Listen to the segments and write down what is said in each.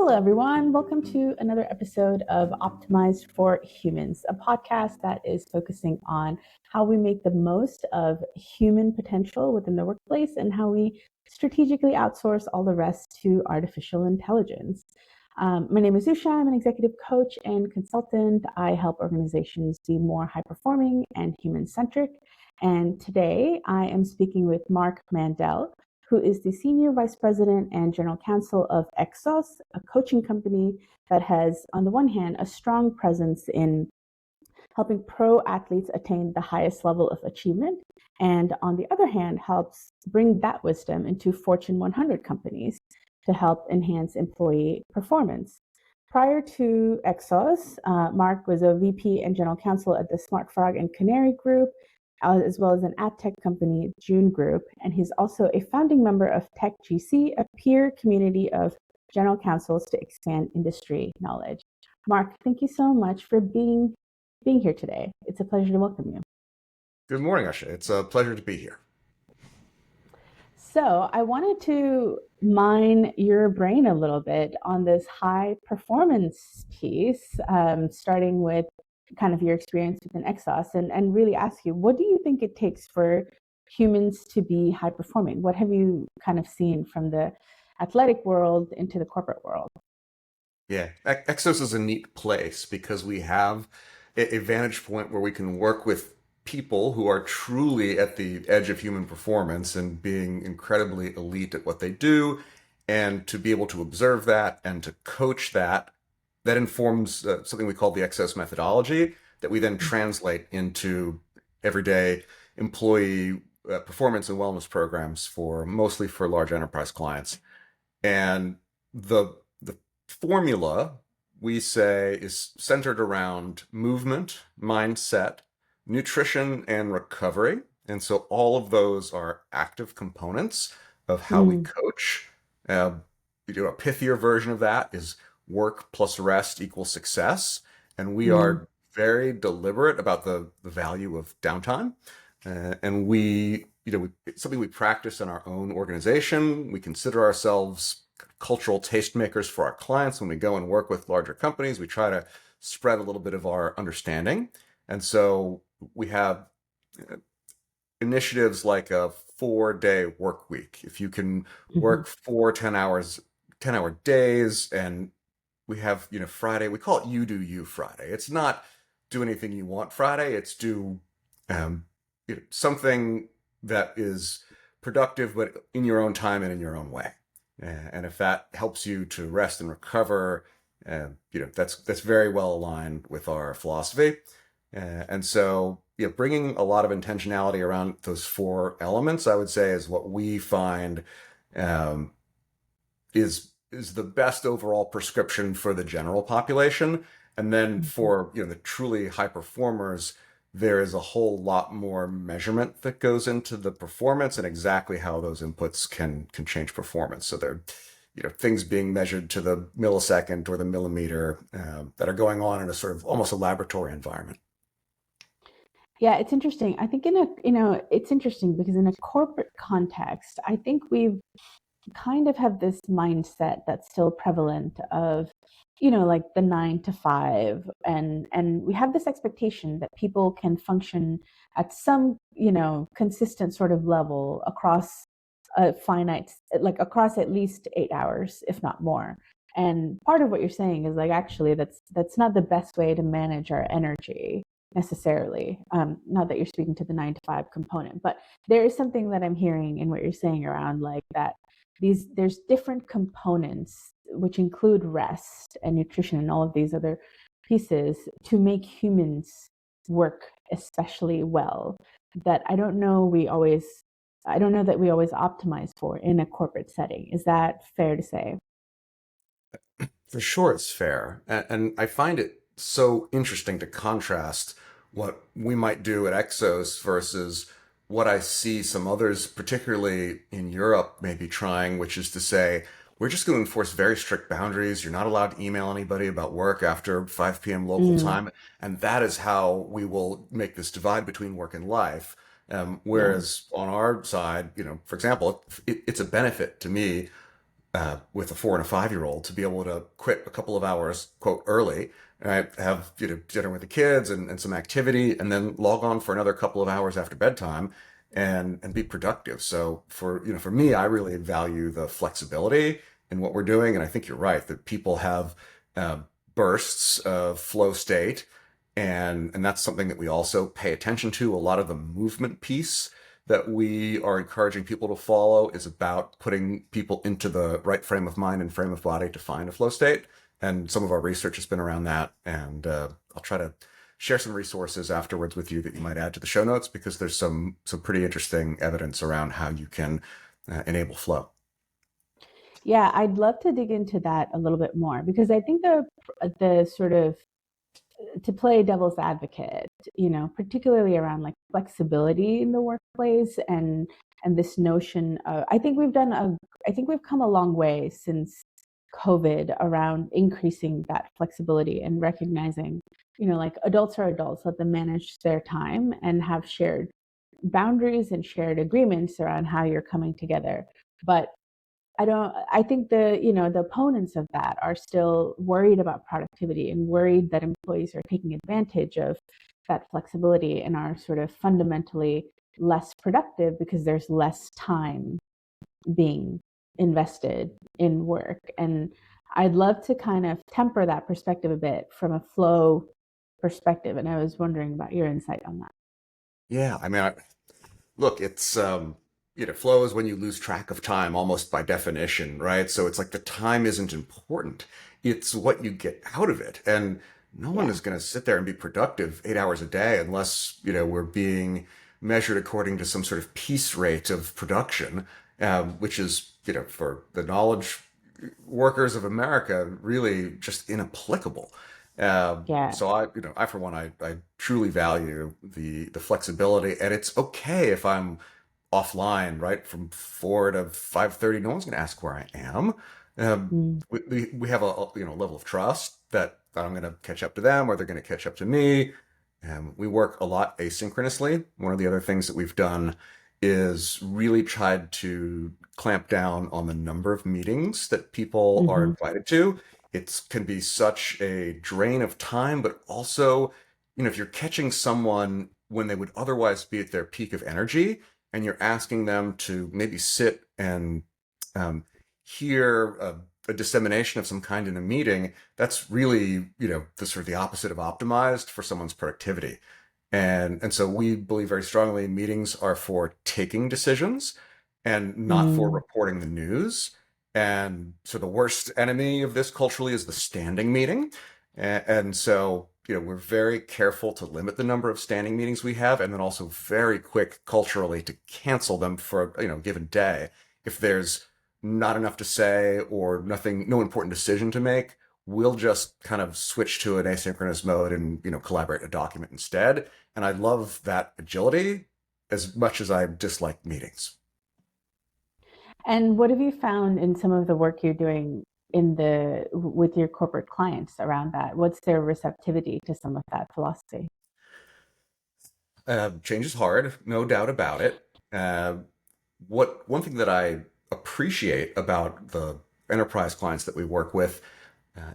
Hello, everyone. Welcome to another episode of Optimized for Humans, a podcast that is focusing on how we make the most of human potential within the workplace and how we strategically outsource all the rest to artificial intelligence. My name is Usha. I'm an executive coach and consultant. I help organizations be more high performing and human centric. And today I am speaking with Marc Mandel, who is the Senior Vice President and General Counsel of EXOS, a coaching company that has, on the one hand, a strong presence in helping pro athletes attain the highest level of achievement, and on the other hand, helps bring that wisdom into Fortune 100 companies to help enhance employee performance. Prior to EXOS, Marc was a VP and General Counsel at the Smart Frog and Canary Group, as well as an ad tech company, June Group, and he's also a founding member of Tech GC, a peer community of general counsels to expand industry knowledge. Marc, thank you so much for being here today. It's a pleasure to welcome you. Good morning, Usha. It's a pleasure to be here. So I wanted to mine your brain a little bit on this high performance piece, starting with kind of your experience within EXOS and really ask you, what do you think it takes for humans to be high performing? What have you kind of seen from the athletic world into the corporate world? Yeah, EXOS is a neat place because we have a vantage point where we can work with people who are truly at the edge of human performance and being incredibly elite at what they do, and to be able to observe that and to coach that informs something we call the EXOS methodology that we then translate into everyday employee performance and wellness programs mostly for large enterprise clients. And the formula, we say, is centered around movement, mindset, nutrition, and recovery. And so all of those are active components of how we coach. A pithier version of that is work plus rest equals success. And we are very deliberate about the value of downtime. And it's something we practice in our own organization. We consider ourselves cultural tastemakers for our clients. When we go and work with larger companies, we try to spread a little bit of our understanding. And so we have initiatives like a 4-day work week. If you can work 4 10-hour days, and we have, Friday, we call it You Do You Friday. It's not do anything you want Friday. It's do something that is productive, but in your own time and in your own way. And if that helps you to rest and recover, that's very well aligned with our philosophy. And so, bringing a lot of intentionality around those 4 elements, I would say, is what we find is the best overall prescription for the general population. And then for the truly high performers, there is a whole lot more measurement that goes into the performance and exactly how those inputs can change performance. So they're things being measured to the millisecond or the millimeter that are going on in a sort of almost a laboratory environment. Yeah, it's interesting. I think it's interesting because in a corporate context, I think we've kind of have this mindset that's still prevalent of, like the 9 to 5, and we have this expectation that people can function at some, consistent sort of level across a finite, like across at least 8 hours, if not more. And part of what you're saying is like, actually, that's not the best way to manage our energy necessarily. Not that you're speaking to the 9 to 5 component, but there is something that I'm hearing in what you're saying around like that there's different components which include rest and nutrition and all of these other pieces to make humans work especially well, that I don't know that we always optimize for in a corporate setting. Is that fair to say? For sure, it's fair. And I find it so interesting to contrast what we might do at EXOS versus what I see some others, particularly in Europe, maybe trying, which is to say, we're just going to enforce very strict boundaries. You're not allowed to email anybody about work after 5 p.m. local time. And that is how we will make this divide between work and life. Whereas on our side, for example, it's a benefit to me with a 4 and a 5-year-old to be able to quit a couple of hours, quote, early, right? Have dinner with the kids and some activity, and then log on for another couple of hours after bedtime and be productive. So for me, I really value the flexibility in what we're doing, and I think you're right that people have uh, bursts of flow state, and that's something that we also pay attention to. A lot of the movement piece that we are encouraging people to follow is about putting people into the right frame of mind and frame of body to find a flow state. And some of our research has been around that. And I'll try to share some resources afterwards with you that you might add to the show notes because there's some pretty interesting evidence around how you can enable flow. Yeah, I'd love to dig into that a little bit more because I think the sort of to play devil's advocate, particularly around like flexibility in the workplace and this notion of, I think we've come a long way since COVID around increasing that flexibility and recognizing, like adults are adults, let them manage their time and have shared boundaries and shared agreements around how you're coming together. But I think the opponents of that are still worried about productivity and worried that employees are taking advantage of that flexibility and are sort of fundamentally less productive because there's less time being invested in work. And I'd love to kind of temper that perspective a bit from a flow perspective. And I was wondering about your insight on that. Yeah, I mean, look, it's flow is when you lose track of time almost by definition, right? So it's like the time isn't important. It's what you get out of it. And no one Yeah. is going to sit there and be productive 8 hours a day unless, we're being measured according to some sort of piece rate of production, which is, for the knowledge workers of America, really just inapplicable. Yeah. So I for one, I truly value the flexibility, and it's okay if I'm offline, right, from 4 to 5:30. No one's going to ask where I am. Mm. We have a level of trust that I'm going to catch up to them, or they're going to catch up to me. We work a lot asynchronously. One of the other things that we've done is really tried to clamp down on the number of meetings that people are Hmm. invited to. It can be such a drain of time, but also, if you're catching someone when they would otherwise be at their peak of energy, and you're asking them to maybe sit and um, hear a dissemination of some kind in a meeting, that's really, the sort of the opposite of optimized for someone's productivity. And so we believe very strongly meetings are for taking decisions and not for Mm. reporting the news. And so the worst enemy of this culturally is the standing meeting. And so, we're very careful to limit the number of standing meetings we have, and then also very quick culturally to cancel them for, a given day. If there's not enough to say or nothing, no important decision to make, we'll just kind of switch to an asynchronous mode and, collaborate a document instead. And I love that agility as much as I dislike meetings. And what have you found in some of the work you're doing with your corporate clients around that? What's their receptivity to some of that philosophy? Change is hard, no doubt about it. Uh, what one thing that I appreciate about the enterprise clients that we work with,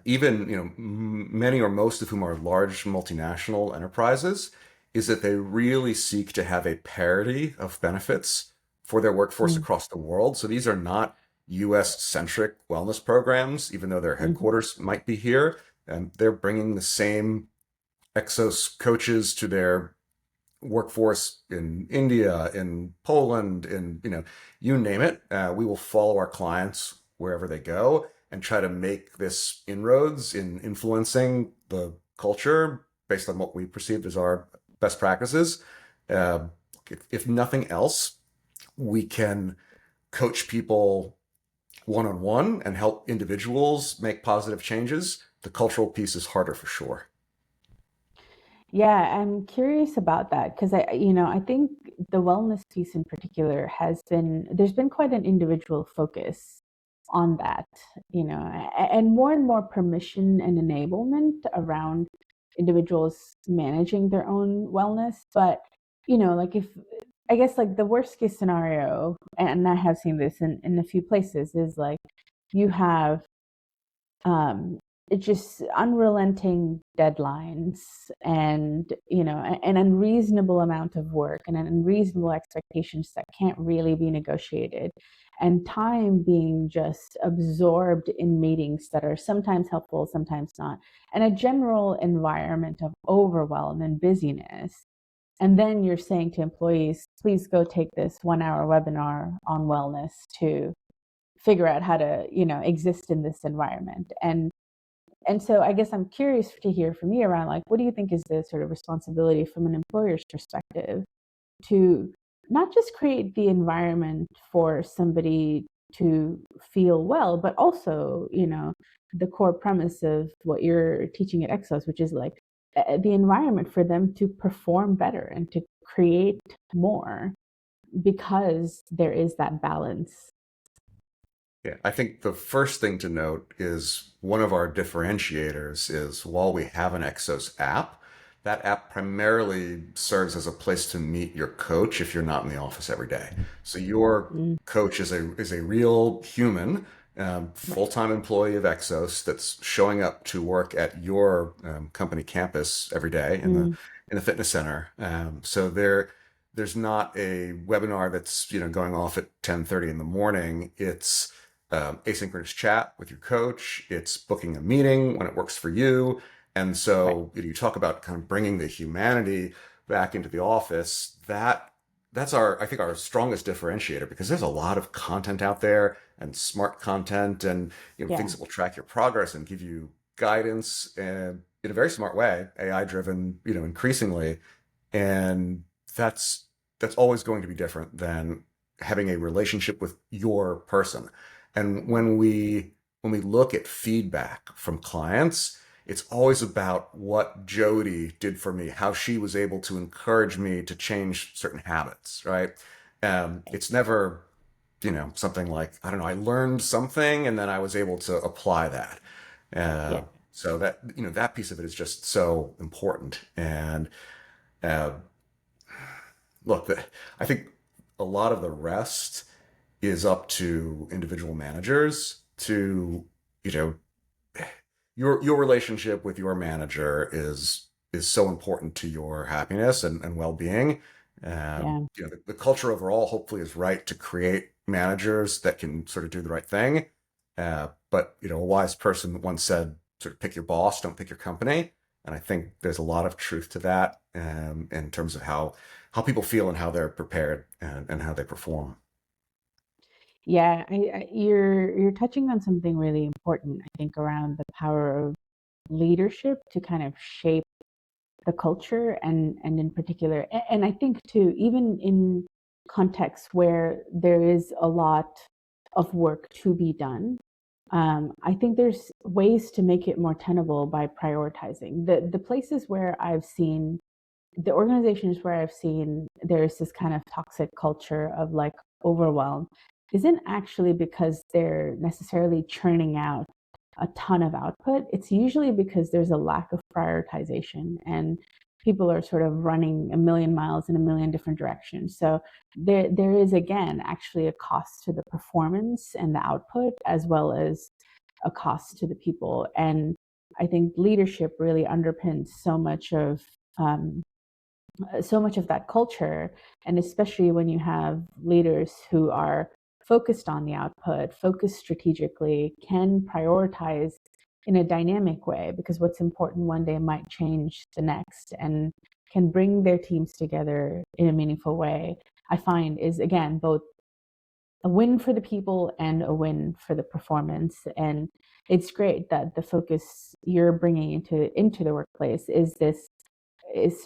even many or most of whom are large multinational enterprises, is that they really seek to have a parity of benefits for their workforce Mm. across the world. So these are not U.S. centric wellness programs, even though their Hmm. headquarters might be here. And they're bringing the same EXOS coaches to their workforce in India, in Poland, in you name it. We will follow our clients wherever they go and try to make this inroads in influencing the culture based on what we perceived as our best practices. Uh, if nothing else, we can coach people one on one and help individuals make positive changes. The cultural piece is harder for sure. Yeah, I'm curious about that because I think the wellness piece in particular there's been quite an individual focus on that, and more permission and enablement around individuals managing their own wellness. But, like if I guess like the worst case scenario, and I have seen this in a few places, is like you have um, it's just unrelenting deadlines and an unreasonable amount of work and an unreasonable expectations that can't really be negotiated, and time being just absorbed in meetings that are sometimes helpful, sometimes not, and a general environment of overwhelm and busyness. And then you're saying to employees, please go take this 1 hour webinar on wellness to figure out how to exist in this environment. And so I guess I'm curious to hear from you around, like, what do you think is the sort of responsibility from an employer's perspective to not just create the environment for somebody to feel well, but also, the core premise of what you're teaching at EXOS, which is like the environment for them to perform better and to create more, because there is that balance. Yeah, I think the first thing to note is one of our differentiators is while we have an Exos app, that app primarily serves as a place to meet your coach if you're not in the office every day. So your Mm, coach is a real human, right. full-time employee of Exos that's showing up to work at your company campus every day Mm, in the fitness center. So there's not a webinar that's going off at 10:30 in the morning. It's asynchronous chat with your coach. It's booking a meeting when it works for you. And right. so you talk about kind of bringing the humanity back into the office. That's I think our strongest differentiator, because there's a lot of content out there and smart content and things Yeah. that will track your progress and give you guidance and in a very smart way, AI driven, increasingly. And that's that's always going to be different than having a relationship with your person. And when we look at feedback from clients, it's always about what Jody did for me, how she was able to encourage me to change certain habits, right? It's never, something like, I don't know, I learned something and then I was able to apply that. Yeah. So that piece of it is just so important. And uh, look, I think a lot of the rest is up to individual managers to, you know, your relationship with your manager is so important to your happiness and well-being. Yeah. The culture overall hopefully is right to create managers that can sort of do the right thing. But a wise person once said, sort of pick your boss, don't pick your company. And I think there's a lot of truth to that, in terms of how people feel and how they're prepared and how they perform. Yeah, you're touching on something really important, I think, around the power of leadership to kind of shape the culture, and in particular, and I think too, even in contexts where there is a lot of work to be done, I think there's ways to make it more tenable by prioritizing the places where I've seen the organizations where I've seen there's this kind of toxic culture of like overwhelm isn't actually because they're necessarily churning out a ton of output. It's usually because there's a lack of prioritization and people are sort of running a million miles in a million different directions. So there is again actually a cost to the performance and the output, as well as a cost to the people. And I think leadership really underpins um, so much of that culture. And especially when you have leaders who are focused on the output, focused strategically, can prioritize in a dynamic way, because what's important one day might change the next, and can bring their teams together in a meaningful way, I find is again both a win for the people and a win for the performance. And it's great that the focus you're bringing into the workplace is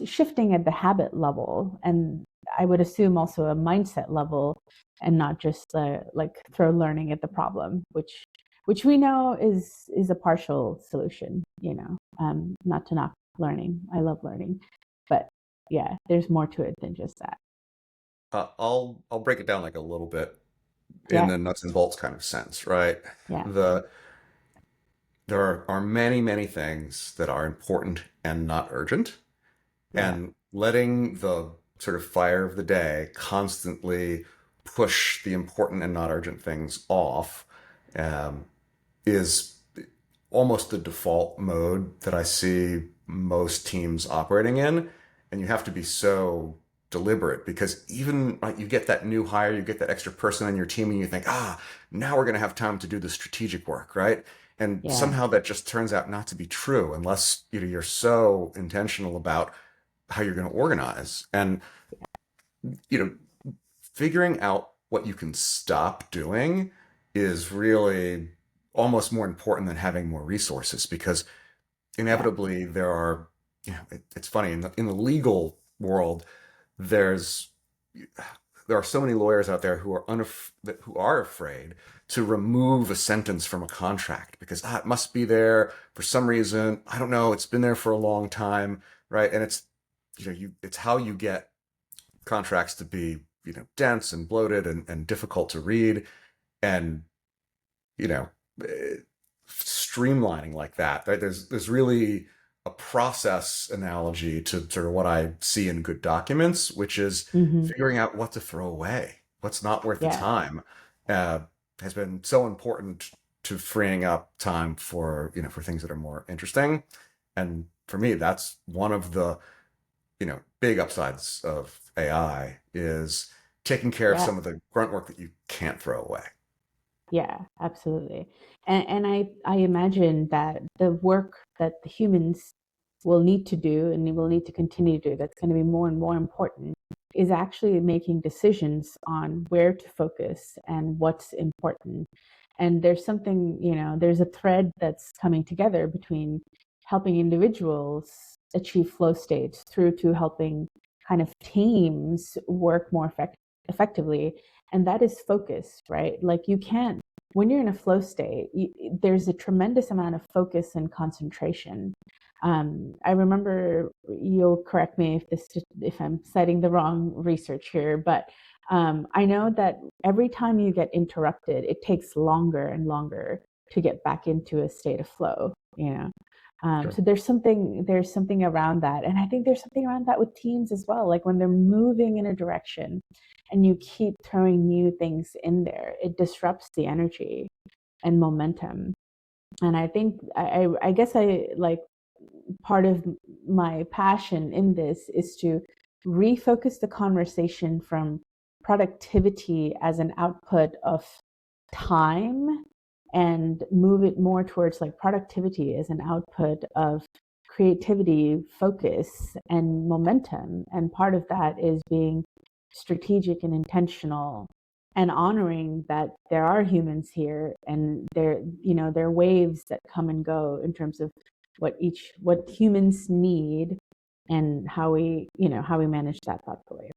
shifting at the habit level, and I would assume also a mindset level, and not just like throw learning at the problem, which we know is a partial solution. Not to knock learning, I love learning, but yeah, there's more to it than just that. I'll break it down like a little bit in Yeah. the nuts and bolts kind of sense, right? Yeah. The There are many, many things that are important and not urgent, Yeah. and letting the sort of fire of the day constantly push the important and not urgent things off. is almost the default mode that I see most teams operating in. And you have to be so deliberate because even like you get that new hire, you get that extra person on your team, and you think, now we're going to have time to do the strategic work, right? And Yeah. somehow that just turns out not to be true unless you're so intentional about how you're going to organize. And you know, figuring out what you can stop doing is really almost more important than having more resources because Yeah. inevitably there are, it's funny in the legal world, there's there are so many lawyers out there who are afraid to remove a sentence from a contract because it must be there for some reason. I don't know. It's been there for a long time, right? And it's it's how you get contracts to be dense and bloated and difficult to read and you know eh, streamlining like that, right? There's really a process analogy to sort of what I see in good documents, which is Hmm. figuring out what to throw away, what's not worth the Yeah. time, uh, has been so important to freeing up time for for things that are more interesting. And for me, that's one of the big upsides of AI is taking care of Yeah. some of the grunt work that you can't throw away. Yeah, absolutely. And I imagine that the work that the humans will need to do and will need to continue to do that's going to be more and more important is actually making decisions on where to focus and what's important. And there's something, there's a thread that's coming together between helping individuals achieve flow states through to helping kind of teams work more effectively. And that is focus, right? Like you can't when you're in a flow state, there's a tremendous amount of focus and concentration. I remember, you'll correct me if I'm citing the wrong research here, but I know that every time you get interrupted, it takes longer and longer to get back into a state of flow. Sure. So there's something around that, and I think there's something around that with teams as well. Like when they're moving in a direction, and you keep throwing new things in there, it disrupts the energy and momentum. And I think I guess I like part of my passion in this is to refocus the conversation from productivity as an output of time and move it more towards like productivity as an output of creativity, focus, and momentum. And part of that is being strategic and intentional and honoring that there are humans here and there are waves that come and go in terms of what humans need and how we manage that thoughtfully.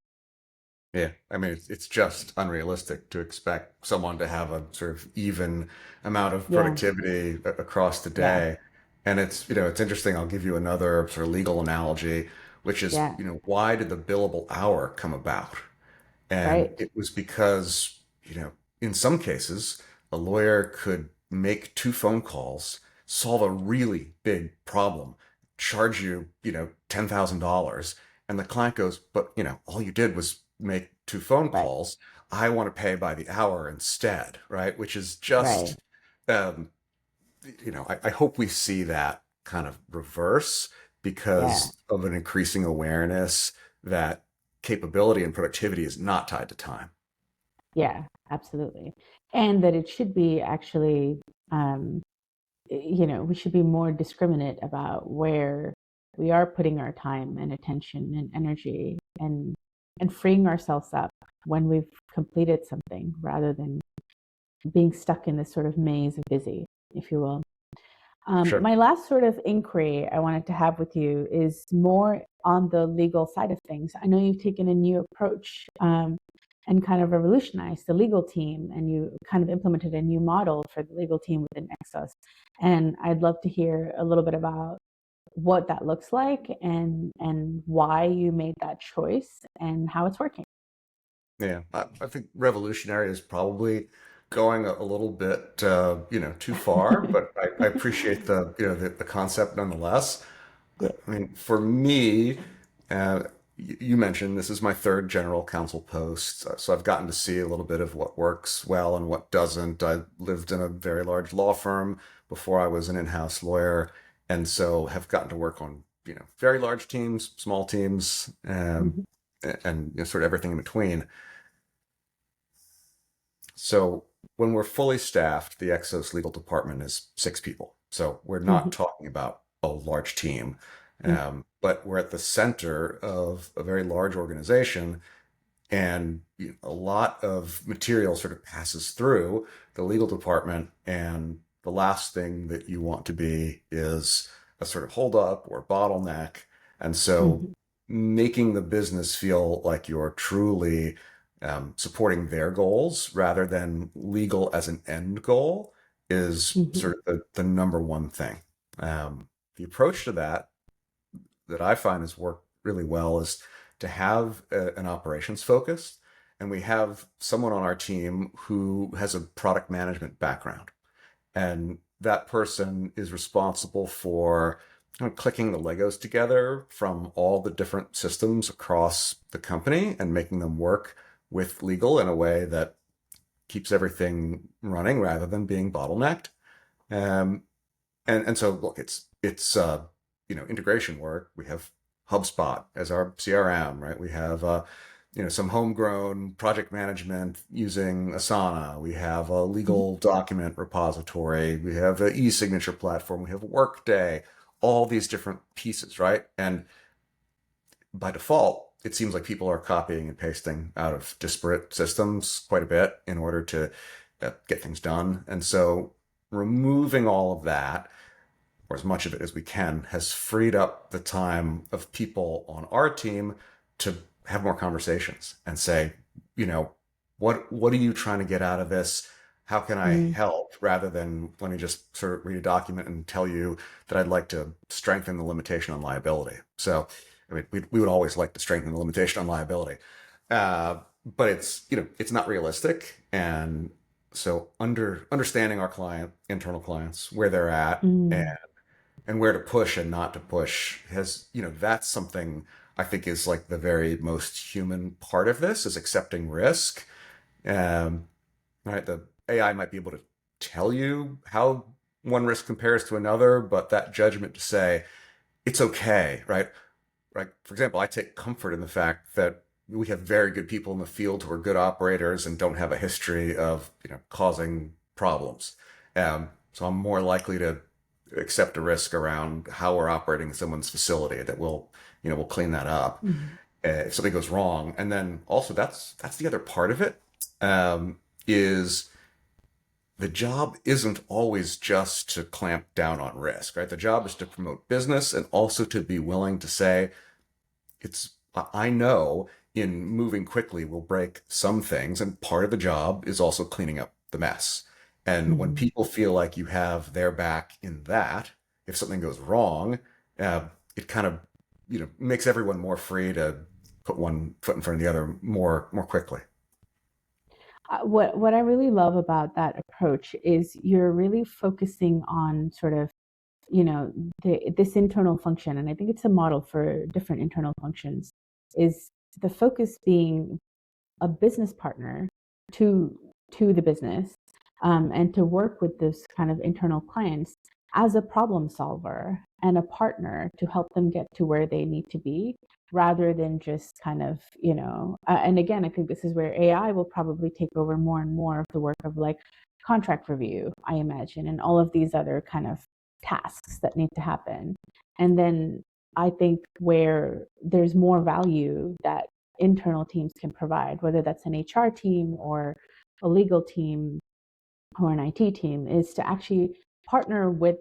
Yeah, I mean, it's just unrealistic to expect someone to have a sort of even amount of Yeah. productivity across the Yeah. day. And it's interesting. I'll give you another sort of legal analogy, which is, Yeah. why did the billable hour come about? And Right. it was because, in some cases, a lawyer could make two phone calls, solve a really big problem, charge you, $10,000. And the client goes, but, all you did was make two phone Right. calls. I want to pay by the hour instead, right? Which is Right. just, um, I hope we see that kind of reverse Yeah. because of an increasing awareness that capability and productivity is not tied to time. Yeah, absolutely. And that it should be actually, um, we should be more discriminate about where we are putting our time and attention and energy and freeing ourselves up when we've completed something rather than being stuck in this sort of maze of busy, if you will. Sure. My last sort of inquiry I wanted to have with you is more on the legal side of things. I know you've taken a new approach and kind of revolutionized the legal team, and you kind of implemented a new model for the legal team within EXOS. And I'd love to hear a little bit about what that looks like and why you made that choice and how it's working. Yeah, I think revolutionary is probably going a little bit, too far, but I appreciate the concept nonetheless. Yeah. I mean, for me, uh, you mentioned this is my third general counsel post, so I've gotten to see a little bit of what works well and what doesn't. I lived in a very large law firm before I was an in-house lawyer, and so have gotten to work on, very large teams, small teams, Mhm. and sort of everything in between. So when we're fully staffed, the Exos legal department is 6 people. So we're not Mhm. talking about a large team, Mhm. but we're at the center of a very large organization, and a lot of material sort of passes through the legal department. And the last thing that you want to be is a sort of holdup or bottleneck. And so Mhm. making the business feel like you're truly supporting their goals rather than legal as an end goal is Mhm. sort of the number one thing. The approach to that I find has worked really well is to have an operations focus. And we have someone on our team who has a product management background. And that person is responsible for clicking the Legos together from all the different systems across the company and making them work with legal in a way that keeps everything running rather than being bottlenecked. Um, and so look, it's integration work. We have HubSpot as our CRM, right? We have some homegrown project management using Asana. We have a Mhm. legal document repository. We have an e-signature platform. We have Workday. All these different pieces, right? And by default, it seems like people are copying and pasting out of disparate systems quite a bit in order to get things done. And so removing all of that, or as much of it as we can, has freed up the time of people on our team to have more conversations and say, you know, what are you trying to get out of this? How can I Mhm. help? Rather than let me just sort of read a document and tell you that I'd like to strengthen the limitation on liability. So, I mean, we would always like to strengthen the limitation on liability, but it's not realistic. And so understanding our internal clients, where they're at, Mhm. and where to push and not to push that's something I think is like the very most human part of this is accepting risk. Um, right. The AI might be able to tell you how one risk compares to another, but that judgment to say it's okay, right? Right. For example, I take comfort in the fact that we have very good people in the field who are good operators and don't have a history of, causing problems. So I'm more likely to accept a risk around how we're operating someone's facility that we'll clean that up Mhm. if something goes wrong. And then also that's the other part of it, is the job isn't always just to clamp down on risk, right? The job is to promote business and also to be willing to say, it's I know in moving quickly will break some things, and part of the job is also cleaning up the mess. And when Mhm. people feel like you have their back in that, if something goes wrong, uh, it kind of makes everyone more free to put one foot in front of the other more quickly. What I really love about that approach is you're really focusing on sort of, you know, this internal function, and I think it's a model for different internal functions, is the focus being a business partner to the business, and to work with this kind of internal clients as a problem solver and a partner to help them get to where they need to be, rather than just kind of, and again, I think this is where AI will probably take over more and more of the work of like contract review, I imagine, and all of these other kind of tasks that need to happen. And then I think where there's more value that internal teams can provide, whether that's an HR team or a legal team or an IT team, is to actually partner with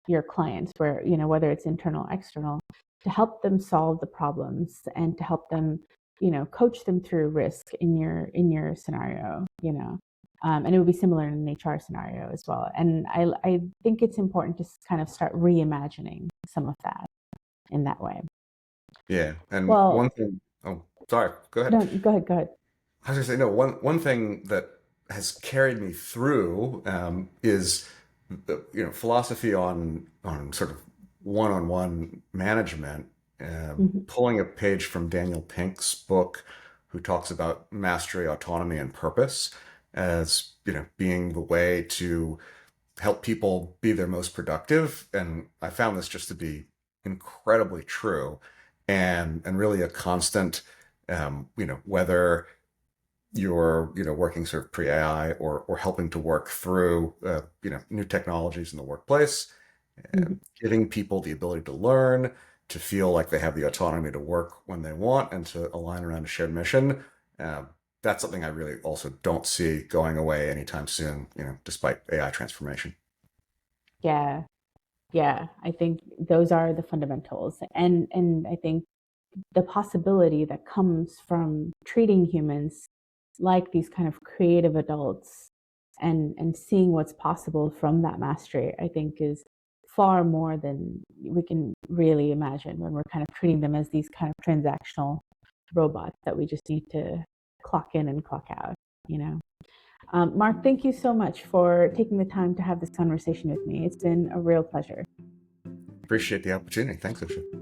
your clients, where, whether it's internal, external, to help them solve the problems and to help them, coach them through risk in your scenario, and it would be similar in an HR scenario as well. And I think it's important to kind of start reimagining some of that in that way. Yeah. And one Well, thing, oh, sorry, go ahead. no, go ahead, go ahead. I was gonna say no. One thing that has carried me through is the philosophy on sort of one-on-one management. Mhm. Pulling a page from Daniel Pink's book, who talks about mastery, autonomy, and purpose as, being the way to help people be their most productive. And I found this just to be incredibly true and really a constant, whether you're, working sort of pre-AI or helping to work through, new technologies in the workplace, Mhm. giving people the ability to learn, to feel like they have the autonomy to work when they want and to align around a shared mission. Um, that's something I really also don't see going away anytime soon, despite AI transformation. Yeah. Yeah. I think those are the fundamentals. And I think the possibility that comes from treating humans like these kind of creative adults and seeing what's possible from that mastery, I think is far more than we can really imagine when we're kind of treating them as these kind of transactional robots that we just need to clock in and clock out, you know. Mark, thank you so much for taking the time to have this conversation with me. It's been a real pleasure. Appreciate the opportunity. Thanks, Usha.